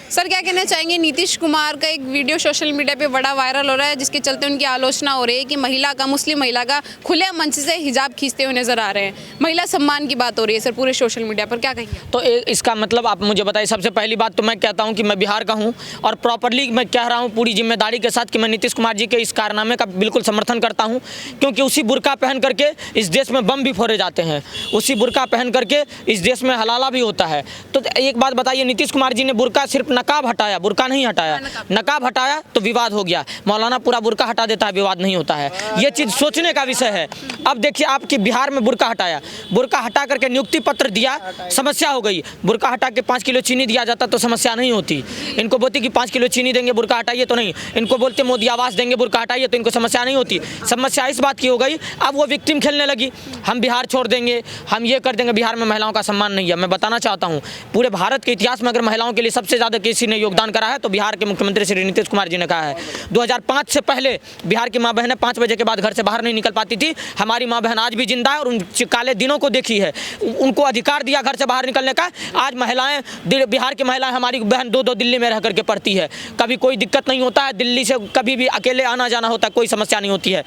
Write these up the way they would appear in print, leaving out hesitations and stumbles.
Sir क्या कहना चाहेंगे, नीतीश कुमार का एक वीडियो सोशल मीडिया पे बड़ा वायरल हो रहा है जिसके चलते उनकी आलोचना हो रही है कि मुस्लिम महिला का खुले मंच से हिजाब खींचते हुए नजर आ रहे हैं। महिला सम्मान की बात हो रही है सर पूरे सोशल मीडिया पर, क्या कहेंगे? तो इसका मतलब आप मुझे बताइए। सबसे पहली बात तो मैं कहता हूं कि मैं बिहार का हूं और प्रॉपरली मैं कह रहा हूं पूरी जिम्मेदारी के साथ कि मैं नीतीश कुमार जी के इस कारनामे का बिल्कुल समर्थन करता हूं, क्योंकि उसी बुर्का पहन करके इस देश में बम भी फोड़े जाते हैं, उसी बुर्का पहन करके इस देश में हलाला भी होता है। तो एक बात बताइए, नीतीश कुमार जी ने बुर्का सिर्फ नकाब हटाया, बुर्का नहीं हटाया। नकाब हटाया तो विवाद हो गया, मौलाना पूरा बुर्का हटा देता है, विवाद नहीं होता है। ये चीज़ सोचने का विषय है। अब देखिए आपके बिहार में बुर्का हटाया, बुर्का हटा करके नियुक्ति पत्र दिया, समस्या हो गई। बुर्का हटा के 5 किलो चीनी दिया जाता तो समस्या नहीं होती। इनको बोलते कि 5 किलो चीनी देंगे, बुर्का हटाइए, तो नहीं। इनको बोलते मोदी आवास देंगे, बुर्का हटाइए, तो इनको समस्या नहीं होती। समस्या इस बात की हो गई, अब वो विक्टिम खेलने लगी, हम बिहार छोड़ देंगे, हम ये कर देंगे, बिहार में महिलाओं का सम्मान नहीं है। मैं बताना चाहता हूँ पूरे भारत के इतिहास में अगर महिलाओं के लिए सबसे ज़्यादा किसी ने योगदान करा है तो बिहार के मुख्यमंत्री श्री नीतीश कुमार जी ने कहा है। 2005 से पहले बिहार की माँ बहनें 5 बजे के बाद घर से बाहर नहीं निकल पाती थी। हमारी माँ बहन आज भी जिंदा है और उन काले दिनों को देखी है, उनको अधिकार दिया घर से बाहर निकलने का। आज महिलाएं, बिहार की महिलाएं, हमारी बहन 2-2 दिल्ली में रह करके पढ़ती है, कभी कोई दिक्कत नहीं होता है। दिल्ली से कभी भी अकेले आना जाना होता है, कोई समस्या नहीं होती है।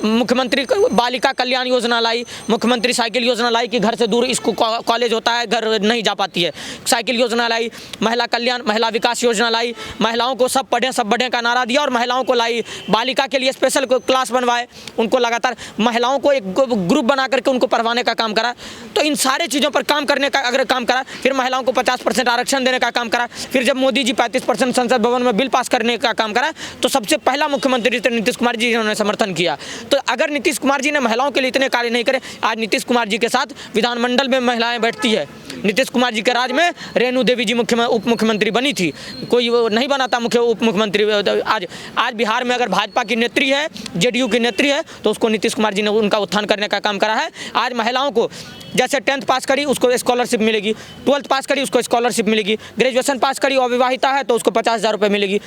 मुख्यमंत्री बालिका कल्याण योजना लाई, मुख्यमंत्री साइकिल योजना लाई कि घर से दूर इसको कॉलेज होता है, घर नहीं जा पाती है, साइकिल योजना लाई। महिला कल्याण, महिला विकास योजना लाई, महिलाओं को सब बढ़ें का नारा दिया और महिलाओं को लाई। बालिका के लिए स्पेशल क्लास बनवाए, उनको लगातार महिलाओं को एक ग्रुप बना करके उनको पढ़वाने का काम करा। तो इन सारे चीज़ों पर काम करने का अगर काम करा, फिर महिलाओं को 50% आरक्षण देने का काम करा, फिर जब मोदी जी 35% संसद भवन में बिल पास करने का काम करा, तो सबसे पहला मुख्यमंत्री नीतीश कुमार जी ने समर्थन किया। तो अगर नीतीश कुमार जी ने महिलाओं के लिए इतने कार्य नहीं करे, आज नीतीश कुमार जी के साथ विधानमंडल में महिलाएं बैठती है। नीतीश कुमार जी के राज में रेणु देवी जी उप मुख्यमंत्री बनी थी, कोई वो नहीं बना था उप मुख्यमंत्री। आज बिहार में अगर भाजपा की नेत्री है, जेडीयू की नेत्री है, तो उसको नीतीश कुमार जी ने उनका उत्थान करने का काम करा है। आज महिलाओं को जैसे 10th पास करी उसको स्कॉलरशिप मिलेगी, 12th पास करी उसको स्कॉलरशिप मिलेगी, ग्रेजुएशन पास करी अविवाहिता है तो उसको 50,000 रुपये मिलेगी।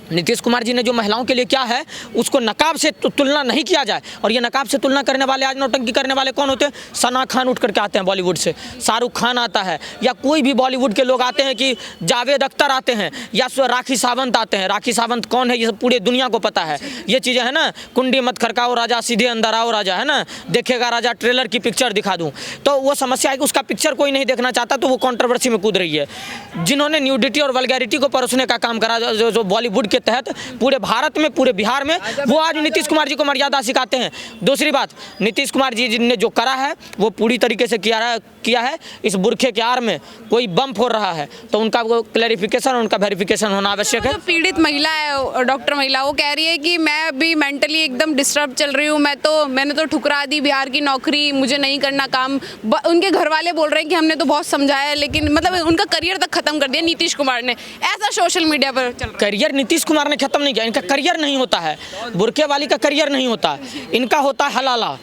नीतीश कुमार जी ने जो महिलाओं के लिए क्या है उसको नकाब से तुलना नहीं किया जाए। और ये नकाब से तुलना करने वाले, आज नौटंकी करने वाले कौन होते हैं? सना खान उठ करके आते हैं बॉलीवुड से, शाहरुख खान आता है, या कोई भी बॉलीवुड के लोग आते हैं, कि जावेद अख्तर आते हैं, या राखी सावंत आते हैं। राखी सावंत कौन है ये पूरे दुनिया को पता है। ये चीज़ें है ना, कुंडी मत खड़काओ राजा, सीधे अंदर आओ राजा, है ना, देखेगा राजा ट्रेलर की पिक्चर दिखा दूँ, तो वो समस्या है कि उसका पिक्चर कोई नहीं देखना चाहता, तो वो कंट्रोवर्सी में कूद रही है। जिन्होंने न्यूडिटी और वल्गैरिटी को परोसने का काम करा जो बॉलीवुड के तहत पूरे भारत में, पूरे बिहार में, वो आज नीतीश कुमार जी को मर्यादा सिखाते हैं। दूसरी बात, नीतीश कुमार जी ने जो करा है वो पूरी तरीके से किया है। इस बुरखे के आड़ में कोई बम फोड़ रहा है तो उनका वो क्लैरिफिकेशन, उनका वेरिफिकेशन होना आवश्यक है। जो पीड़ित महिला है, डॉक्टर महिला, वो कह रही है कि मैं भी मेंटली एकदम डिस्टर्ब चल रही हूँ, मैंने तो ठुकरा दी बिहार की नौकरी, मुझे नहीं करना काम। उनके घर वाले बोल रहे हैं कि हमने तो बहुत समझाया, लेकिन मतलब उनका करियर तक खत्म कर दिया नीतीश कुमार ने, ऐसा सोशल मीडिया पर चल रहा है। करियर नीतीश कुमार ने खत्म नहीं किया, इनका करियर नहीं होता है, बुरके वाली का करियर नहीं होता, इनका होता है हलाला।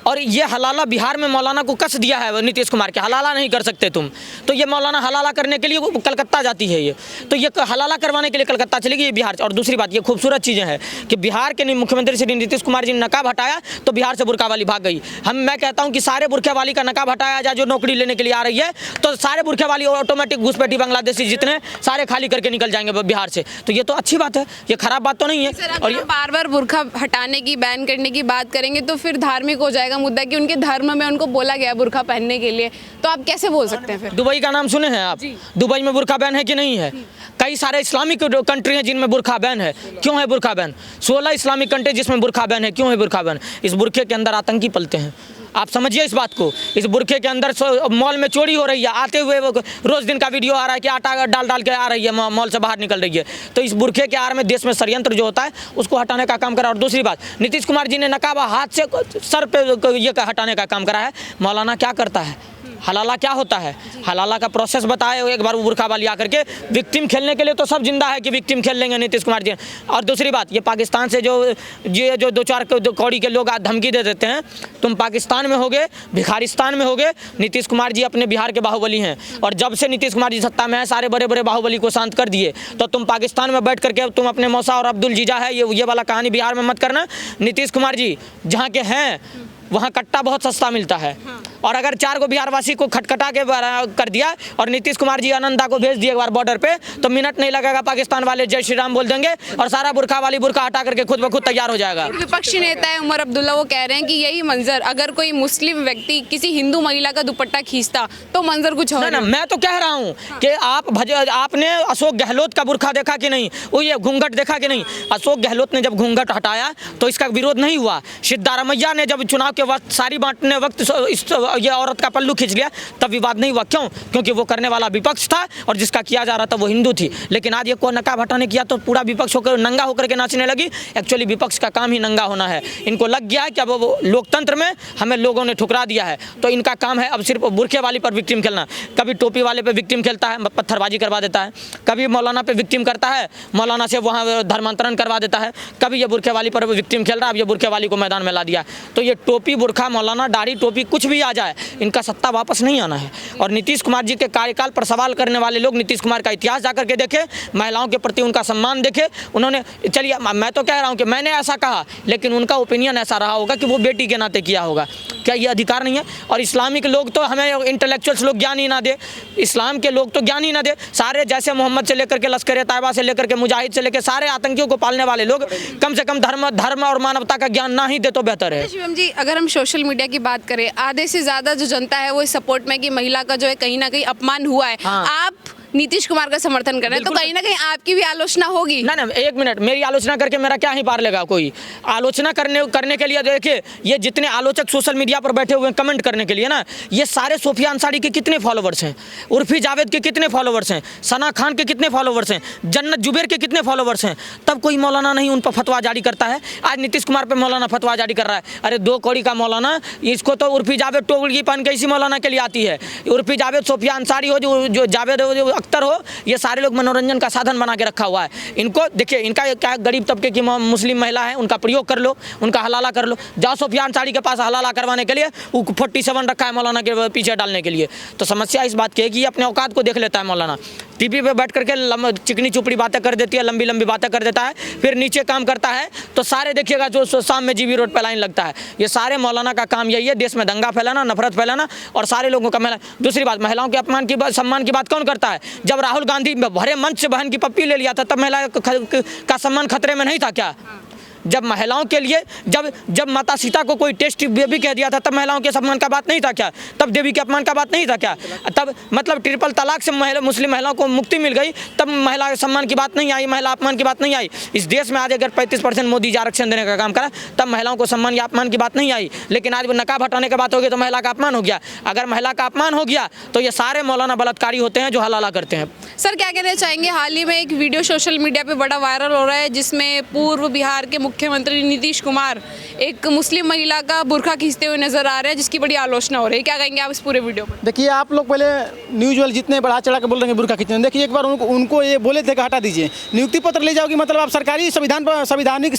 और ये हलाला बिहार में मौलाना को कस दिया है नीतीश कुमार के, हलाला नहीं कर सकते तुम, तो ये मौलाना हलाला करने के लिए कलकत्ता जाती है, ये तो ये हलाला करवाने के लिए कलकत्ता चलेगी ये बिहार। और दूसरी बात, ये खूबसूरत चीज़ें हैं कि बिहार के मुख्यमंत्री श्री नीतीश कुमार जी ने नकाब हटाया तो बिहार से बुरका वाली भाग गई। मैं कहता हूँ कि सारे बुरखे वाली का नकाब हटाया जाए जो नौकरी लेने के लिए आ रही है, तो सारे बुरखे वाली ऑटोमेटिक घुसपैठी बांग्लादेशी जितने सारे खाली करके निकल जाएंगे बिहार से। तो ये तो अच्छी बात है, ये खराब बात तो नहीं है। और ये बार-बार बुरखा हटाने की, बैन करने की बात करेंगे तो फिर धार्मिक हो जाएगा मुद्दा कि उनके धर्म में उनको बोला गया बुरखा पहनने के लिए, तो आप कैसे बोल सकते हैं? फिर दुबई का नाम सुने हैं आप? दुबई में बुरखा बैन है कि नहीं है? कई सारे इस्लामिक कंट्री हैं जिनमें बुरखा बैन है। क्यों है बुरखा बैन? 16 इस्लामिक कंट्री जिसमें बुरखा बैन है। क्यों है बुरखा बैन? इस बुरखे के अंदर आतंकी पलते हैं, आप समझिए इस बात को। इस बुरखे के अंदर मॉल में चोरी हो रही है, आते हुए रोज दिन का वीडियो आ रहा है कि आटा डाल के आ रही है, मॉल से बाहर निकल रही है। तो इस बुरखे के आड़ में देश में षड्यंत्र जो होता है उसको हटाने का काम करा। और दूसरी बात, नीतीश कुमार जी ने नकाब हाथ से सर पे ये हटाने का काम करा है। मौलाना क्या करता है? हलाला क्या होता है? हलाला का प्रोसेस बताए एक बार बुरखा वाली आकर के। विक्टिम खेलने के लिए तो सब जिंदा है कि विक्टिम खेल लेंगे नीतीश कुमार जी। और दूसरी बात, ये पाकिस्तान से जो 2-4 कौड़ी के लोग धमकी दे देते हैं, तुम पाकिस्तान में होगे, भिखारिस्तान में होगे, नीतीश कुमार जी अपने बिहार के बाहुबली हैं। और जब से नीतीश कुमार जी सत्ता में है, सारे बड़े बड़े बाहुबली को शांत कर दिए। तो तुम पाकिस्तान में बैठ करके तुम अपने मौसा और अब्दुल जीजा है, ये वाला कहानी बिहार में मत करना। नीतीश कुमार जी जहाँ के हैं वहाँ कट्टा बहुत सस्ता मिलता है। और अगर 4 को बिहारवासी को खटखटा के कर दिया और नीतीश कुमार जी अनंता को भेज दिए एक बार बॉर्डर पे, तो मिनट नहीं लगेगा, पाकिस्तान वाले जय श्री राम बोल देंगे और सारा बुरखा वाली बुरखा हटा करके खुद ब खुद तैयार हो जाएगा। विपक्षी नेता है उमर अब्दुल्ला, वो कह रहे हैं कि यही मंजर अगर कोई मुस्लिम व्यक्ति किसी हिंदू महिला का दुपट्टा खींचता तो मंजर कुछ और। ना मैं तो कह रहा हूँ कि आपने अशोक गहलोत का बुरखा देखा कि नहीं, वो ये घूंघट देखा कि नहीं? अशोक गहलोत ने जब घूंघट हटाया तो इसका विरोध नहीं हुआ। सिद्धारमैया ने जब चुनाव के वक्त सारी बांटने वक्त ये औरत का पल्लू खींच लिया तब विवाद नहीं हुआ। क्यों? क्योंकि वो करने वाला विपक्ष था और जिसका किया जा रहा था वो हिंदू थी। लेकिन आज ये को नकाब हटाने किया तो पूरा विपक्ष होकर नंगा होकर के नाचने लगी। एक्चुअली विपक्ष का काम ही नंगा होना है। इनको लग गया है कि अब वो लोकतंत्र में हमें लोगों ने ठुकरा दिया है, तो इनका काम है अब सिर्फ बुरखे वाली पर विक्टिम खेलना। कभी टोपी वाले पे विक्टिम खेलता है, पत्थरबाजी करवा देता है, कभी मौलाना पे विक्टिम करता है, मौलाना से वहाँ धर्मांतरण करवा देता है, कभी ये बुरखे वाली पर विक्टिम खेल रहा है, अब ये बुरखे वाली को मैदान में ला दिया। तो ये टोपी बुरखा मौलाना दाढ़ी टोपी कुछ भी आ जाए, इनका सत्ता वापस नहीं आना है। और नीतीश कुमार जी के कार्यकाल पर सवाल करने वाले लोग नीतीश कुमार का इतिहास जाकर के देखे, महिलाओं के प्रति उनका सम्मान देखे। उन्होंने, चलिए मैं तो कह रहा हूँ कि मैंने ऐसा कहा, लेकिन उनका ओपिनियन ऐसा रहा होगा कि वो बेटी के नाते किया होगा। क्या ये अधिकार नहीं है? और इस्लामिक लोग तो हमें इंटेलेक्चुअल्स लोग ज्ञान ही ना दे, इस्लाम के लोग तो ज्ञान ही ना दे। सारे जैसे मोहम्मद से लेकर के लश्कर तैयबा से लेकर के मुजाहिद से लेकर सारे आतंकियों को पालने वाले लोग कम से कम धर्म और मानवता का ज्ञान ना ही दे तो बेहतर है। शिवम जी, अगर हम सोशल मीडिया की बात करें, आधे से ज़्यादा जो जनता है वो इस सपोर्ट में कि महिला का जो है कहीं ना कहीं अपमान हुआ है। हाँ। आप नीतीश कुमार का समर्थन कर रहे हैं तो कहीं ना कहीं आपकी भी आलोचना होगी ना। एक मिनट, मेरी आलोचना करके मेरा क्या ही पार लेगा कोई? आलोचना करने के लिए देखिए, ये जितने आलोचक सोशल मीडिया पर बैठे हुए हैं कमेंट करने के लिए ना, ये सारे सोफिया अंसारी के कितने फॉलोवर्स हैं, उर्फी जावेद के कितने फॉलोवर्स हैं, सना खान के कितने फॉलोवर्स हैं, जन्नत जुबैर के कितने फॉलोवर्स हैं, तब कोई मौलाना नहीं उन पर फतवा जारी करता है। आज नीतीश कुमार पर मौलाना फतवा जारी कर रहा है। अरे 2 कौड़ी का मौलाना, इसको तो उर्फी जावेद टोपी पहन के इसी मौलाना के लिए आती है। उर्फी जावेद, सोफिया अंसारी हो, जो जावेद हो, जो अख्तर हो, ये सारे लोग मनोरंजन का साधन बना के रखा हुआ है। इनको देखिए, इनका क्या गरीब तबके की मुस्लिम महिला है, उनका प्रयोग कर लो, उनका हलाला कर लो। जाओ सोफिया अंसारी के पास हलाला करवाने के लिए, वो 47 रखा है मौलाना के पीछे डालने के लिए। तो समस्या इस बात की है कि अपने औकात को देख लेता है मौलाना। टीवी पे बैठ करके चिकनी चुपड़ी बातें कर देती है, लंबी लंबी बातें कर देता है, फिर नीचे काम करता है तो सारे देखिएगा जो शाम में जीबी रोड पर लाइन लगता है। ये सारे मौलाना का काम यही है, देश में दंगा फैलाना, नफरत फैलाना और सारे लोगों का दूसरी बात, महिलाओं के अपमान की बात, सम्मान की बात कौन करता है? जब राहुल गांधी भरे मंच से बहन की पप्पी ले लिया था तब महिला का सम्मान खतरे में नहीं था क्या? जब महिलाओं के लिए जब माता सीता को कोई टेस्ट बेबी कह दिया था तब महिलाओं के सम्मान का बात नहीं था क्या? तब देवी के अपमान का बात नहीं था क्या? तब मतलब ट्रिपल तलाक से मुस्लिम महिलाओं को मुक्ति मिल गई तब महिला के सम्मान की बात नहीं आई, महिला अपमान की बात नहीं आई। इस देश में आज अगर 35% मोदी जी आरक्षण देने का काम करा तब महिलाओं को सम्मान या अपमान की बात नहीं आई। लेकिन आज नकाब हटाने की बात हो गई तो महिला का अपमान हो गया। अगर महिला का अपमान हो गया तो ये सारे मौलाना बलात्कारी होते हैं जो हलाला करते हैं। सर, क्या कहना चाहेंगे? हाल ही में एक वीडियो सोशल मीडिया पे बड़ा वायरल हो रहा है जिसमें पूर्व बिहार के मुख्यमंत्री नीतीश कुमार एक मुस्लिम महिला का बुर्का खींचते हुए नजर आ रहे हैं, जिसकी बड़ी आलोचना हो रही है। क्या कहेंगे आप इस पूरे वीडियो पर? देखिए, आप लोग पहले न्यूज वाले जितने बढ़ा चढ़ा के बोल रहे हैं बुर्का खींचने, देखिए एक बार उनको ये बोले थे कि हटा दीजिए, नियुक्ति पत्र ले जाओगी, मतलब आप सरकारी संवैधानिक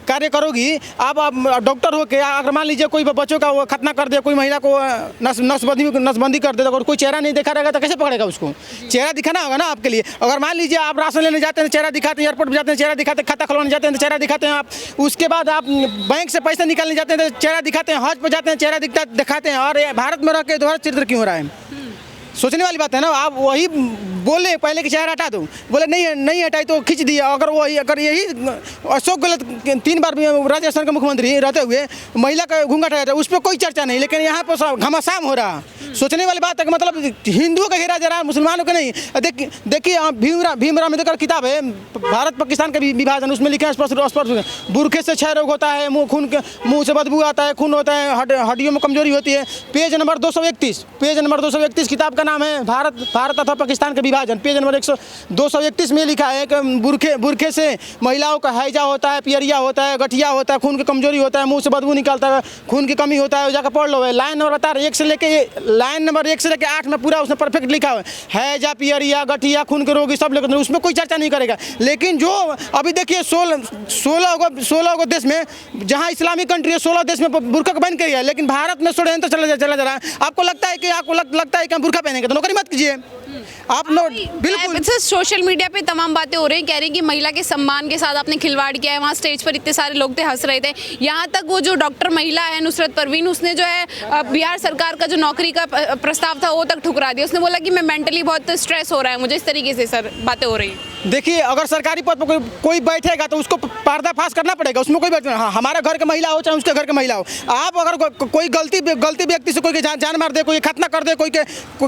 कार्य करोगी। आप डॉक्टर हो के अगर मान लीजिए कोई बच्चों का वो खतना कर दे, कोई महिला को नसबंदी कर दे, तो अगर कोई चेहरा नहीं देखा रहेगा तो कैसे पकड़ेगा उसको? चेहरा दिखाना होगा ना आपके लिए। अगर मान लीजिए आप राशन लेने जाते हैं चेहरा दिखाते हैं, एयरपोर्ट पर जाते हैं चेहरा दिखाते हैं, खाता खुलवाने जाते हैं तो चेहरा दिखाते हैं आप, उसके बाद आप बैंक से पैसे निकालने जाते हैं तो चेहरा दिखाते हैं, हज पर जाते हैं चेहरा दिखाते हैं, और भारत में रह के दोहरा चरित्र क्यों हो रहा है? सोचने वाली बात है ना। आप वही बोले पहले कि चेहरा हटा दो, बोले नहीं हटाई तो खींच दिया। अगर यही अशोक गहलोत 3 बार राजस्थान के मुख्यमंत्री रहते हुए महिला का घूंघट हटाया था, उस पर कोई चर्चा नहीं, लेकिन यहाँ पर घमासान हो रहा। सोचने वाली बात है कि मतलब हिंदुओं का घेरा जा रहा है, मुसलमानों का नहीं। देखिए भीमराव अम्बेडकर किताब है भारत पाकिस्तान का विभाजन, उसमें लिखे हैं स्पष्ट बुरखे से 6 रोग होता है, मुँह से बदबू आता है, खून होता है, हड्डियों में कमजोरी होती है। पेज नंबर 231 किताब का नाम है भारत तथा पाकिस्तान का विभाजन। पेज नंबर 231 में लिखा है कि बुरखे से महिलाओं का हैजा होता है, पियरिया होता है, गठिया होता है, खून की कमजोरी होता है, मुंह से बदबू निकलता है, खून की कमी होता है। जाकर पढ़ लो, लाइन नंबर बता रहे 1 से लेके 8 में पूरा उसमें परफेक्ट लिखा हुआ है। हैजा, पियरिया, गठिया, खून के रोगी सब लेकर, उसमें कोई चर्चा नहीं करेगा। लेकिन जो अभी देखिए 16 देश में, जहाँ इस्लामिक कंट्री है 16 देश में बुरखा को बैन किया है, लेकिन भारत में षड्यंत्र चला जा रहा है। आपको लगता है कि हम बुरखा पहनेंगे तो नौकरी मत कीजिए। आप बिल्कुल सर सोशल मीडिया पे तमाम बातें हो रही हैं, कह रही हैं कि महिला के सम्मान के साथ आपने खिलवाड़ किया है। वहाँ स्टेज पर इतने सारे लोग थे, हंस रहे थे। यहाँ तक वो जो डॉक्टर महिला है नुसरत परवीन, उसने जो है बिहार सरकार का जो नौकरी का प्रस्ताव था वो तक ठुकरा दिया। उसने बोला कि मैं मेंटली बहुत स्ट्रेस हो रहा है मुझे, इस तरीके से सर बातें हो रही हैं। देखिए, अगर सरकारी पद पर कोई बैठेगा तो उसको पर्दाफाश करना पड़ेगा, उसमें कोई हमारा घर का महिला हो चाहे उसके घर का महिला हो। आप अगर कोई गलती व्यक्ति से कोई जान मार दे, कोई खतना कर दे,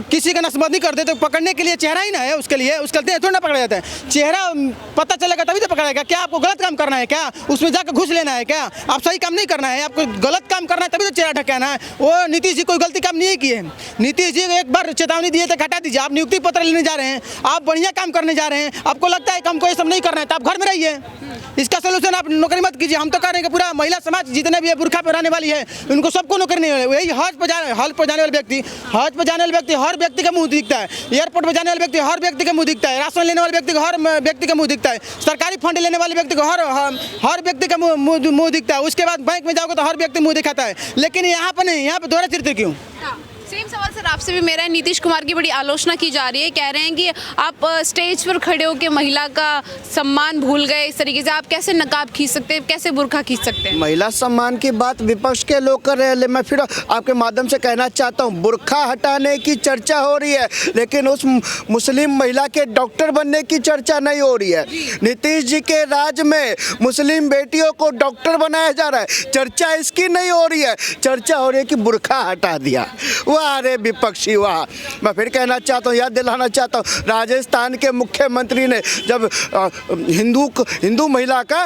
किसी का नसबंदी कर दे, तो पकड़ने के लिए चेहरा ही ना है उसके लिए, उसके लिए थोड़ा ना पकड़ा जाता है। चेहरा पता चलेगा तभी तो पकड़ाएगा। क्या आपको गलत काम करना है क्या? उसमें जाकर घुस लेना है क्या? आप सही काम नहीं करना है, आपको गलत काम करना है तभी तो चेहरा ढकाना है। वो नीतीश जी कोई गलती काम नहीं किए। नीतीश जी एक बार चेतावनी दिए थे, हटा दीजिए। आप नियुक्ति पत्र लेने जा रहे हैं, आप बढ़िया काम करने जा रहे हैं, आपको लगता है कि हमको ये सब नहीं करना है तो आप घर में रहिए। इसका सोल्यूशन आप नौकरी मत कीजिए। हम तो कह रहे हैं कि पूरा महिला समाज जितने भी बुर्खा पहनाने वाली है उनको सबको नौकरी नहीं है। वही हज पर जाने वाले व्यक्ति हर व्यक्ति का मुंह दिखता है। एयरपोर्ट पर जाने वाले व्यक्ति हर व्यक्ति का मुंह दिखता है। राशन लेने वाले व्यक्ति को हर व्यक्ति का मुंह दिखता है। सरकारी फंड लेने वाले व्यक्ति को हर व्यक्ति का मुंह दिखता है। उसके बाद बैंक में जाओगे तो हर व्यक्ति मुंह दिखाता है। लेकिन यहाँ पर नहीं, यहाँ पर दोहरा चरित्र क्यों? सेम सवाल सर आपसे भी मेरा है। नीतीश कुमार की बड़ी आलोचना की जा रही है, कह रहे हैं कि आप स्टेज पर खड़े होकर महिला का सम्मान भूल गए। इस तरीके से आप कैसे नकाब खींच सकते हैं, कैसे बुर्का खींच सकते हैं? महिला सम्मान की बात विपक्ष के लोग कर रहे हैं। मैं फिर आपके माध्यम से कहना चाहता हूँ, बुर्खा हटाने की चर्चा हो रही है लेकिन उस मुस्लिम महिला के डॉक्टर बनने की चर्चा नहीं हो रही है। नीतीश जी के राज में मुस्लिम बेटियों को डॉक्टर बनाया जा रहा है, चर्चा इसकी नहीं हो रही है। चर्चा हो रही है कि बुर्खा हटा दिया। वाह रे विपक्षी वाह। मैं फिर कहना चाहता हूँ, याद दिलाना चाहता हूँ, राजस्थान के मुख्यमंत्री ने जब हिंदू महिला का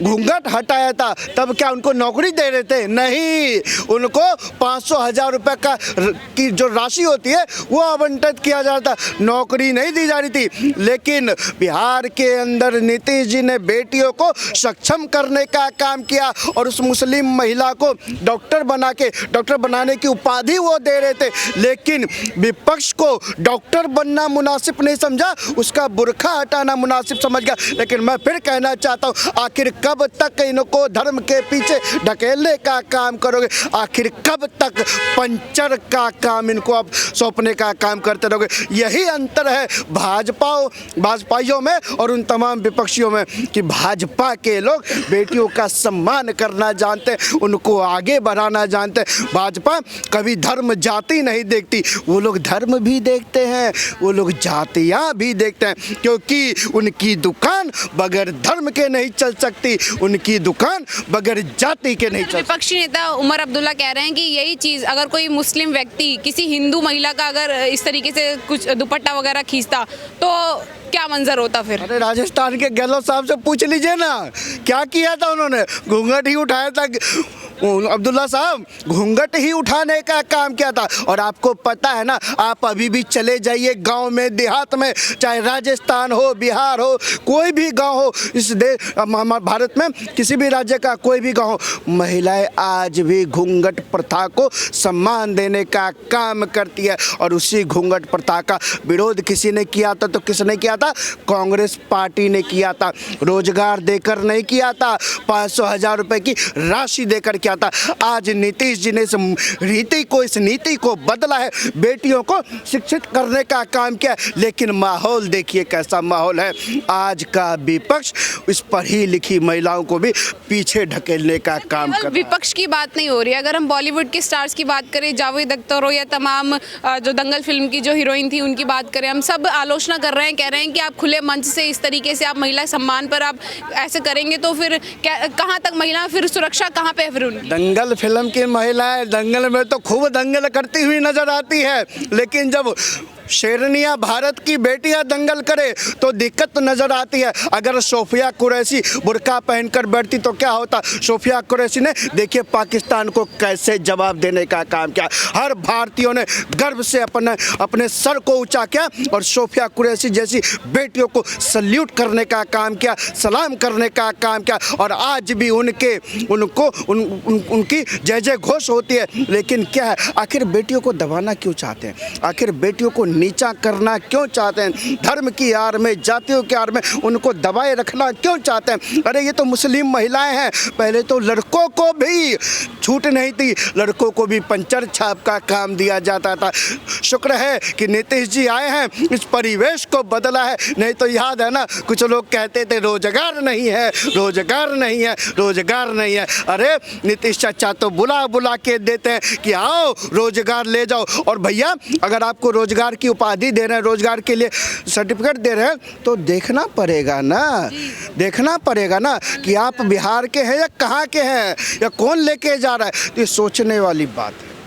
घूंघट हटाया था तब क्या उनको नौकरी दे रहे थे? नहीं, उनको 500,000 रुपये की जो राशि होती है वो आवंटित किया जा रहा था, नौकरी नहीं दी जा रही थी। लेकिन बिहार के अंदर नीतीश जी ने बेटियों को सक्षम करने का काम किया और उस मुस्लिम महिला को डॉक्टर बनाने की उपाधि वो दे रहे थे। लेकिन विपक्ष को डॉक्टर बनना मुनासिब नहीं समझा, उसका बुर्खा हटाना मुनासिब समझ गया। लेकिन मैं फिर कहना चाहता हूँ, आखिर कब तक इनको धर्म के पीछे ढकेलने का काम करोगे? आखिर कब तक पंचर का काम इनको अब सौंपने का काम करते रहोगे? यही अंतर है भाजपाइयों में और उन तमाम विपक्षियों में कि भाजपा के लोग बेटियों का सम्मान करना जानते हैं, उनको आगे बढ़ाना जानते हैं। भाजपा कभी धर्म जाति नहीं देखती, वो लोग धर्म भी देखते हैं, वो लोग जातियाँ भी देखते हैं, क्योंकि उनकी दुकान बगैर धर्म के नहीं चल सकती, उनकी दुकान बगैर जाति के नहीं चल सकती। विपक्षी नेता उमर अब्दुल्ला कह रहे हैं कि यही चीज़ अगर कोई मुस्लिम व्यक्ति किसी हिंदू महिला का अगर इस तरीके से कुछ दुपट्टा वगैरह खींचता तो क्या मंजर होता फिर? अरे राजस्थान के गहलोत साहब से पूछ लीजिए ना, क्या किया था उन्होंने? घूंघट ही उठाया था। अब्दुल्ला साहब घूंघट ही उठाने का काम किया था। और आपको पता है ना, आप अभी भी चले जाइए गांव में, देहात में, चाहे राजस्थान हो, बिहार हो, कोई भी गांव हो इस भारत में, किसी भी राज्य का कोई भी गांव हो, महिलाएं आज भी घूंघट प्रथा को सम्मान देने का काम करती है। और उसी घूंघट प्रथा का विरोध किसी ने किया था तो किसने किया था? कांग्रेस पार्टी ने किया था। रोजगार देकर नहीं किया था, 500,000 रुपए की राशि देकर किया था। आज नीतीश जी ने इस नीति को बदला है, बेटियों को शिक्षित करने का काम किया। लेकिन माहौल देखिए कैसा माहौल है। आज का विपक्ष इस पढ़ी लिखी महिलाओं को भी पीछे ढकेलने का काम कर रहा है। विपक्ष की बात नहीं हो रही है, अगर हम बॉलीवुड के स्टार्स की बात करें, जावेद अख्तर हो या तमाम जो दंगल फिल्म की जो हीरोइन थी उनकी बात करें, हम सब आलोचना कर रहे हैं, कह रहे हैं कि आप खुले मंच से इस तरीके से आप महिला सम्मान पर आप ऐसे करेंगे तो फिर कहाँ तक महिला, फिर सुरक्षा कहाँ पे है फिर उनकी? दंगल फिल्म की महिलाएं दंगल में तो खूब दंगल करती हुई नजर आती है, लेकिन जब शेरनिया भारत की बेटियां दंगल करे तो दिक्कत नजर आती है। अगर सोफिया कुरैशी बुर्का पहनकर बैठती तो क्या होता? सोफिया कुरैशी ने देखिए पाकिस्तान को कैसे जवाब देने का काम किया। हर भारतीयों ने गर्व से अपने सर को ऊंचा किया और सोफिया कुरैशी जैसी बेटियों को सल्यूट करने का काम किया, सलाम करने का काम किया। और आज भी उनकी जय जय घोष होती है। लेकिन क्या है, आखिर बेटियों को दबाना क्यों चाहते हैं? आखिर बेटियों को नीचा करना क्यों चाहते हैं? धर्म की आड़ में, जातियों के आड़ में उनको दबाए रखना क्यों चाहते हैं? अरे ये तो मुस्लिम महिलाएं हैं, पहले तो लड़कों को भी छूट नहीं थी, लड़कों को भी पंचर छाप का काम दिया जाता था। शुक्र है कि नीतीश जी आए हैं, इस परिवेश को बदला है। नहीं तो याद है ना, कुछ लोग कहते थे रोजगार नहीं है, रोजगार नहीं है, रोजगार नहीं है। अरे नीतीश चाचा तो बुला बुला के देते हैं कि आओ रोजगार ले जाओ। और भैया अगर आपको रोजगार की उपाधि दे रहे हैं, रोजगार के लिए सर्टिफिकेट दे रहे हैं, तो देखना पड़ेगा ना, देखना पड़ेगा ना कि आप बिहार के हैं या कहाँ के हैं या कौन लेके जा रहा है। तो ये सोचने वाली बात है।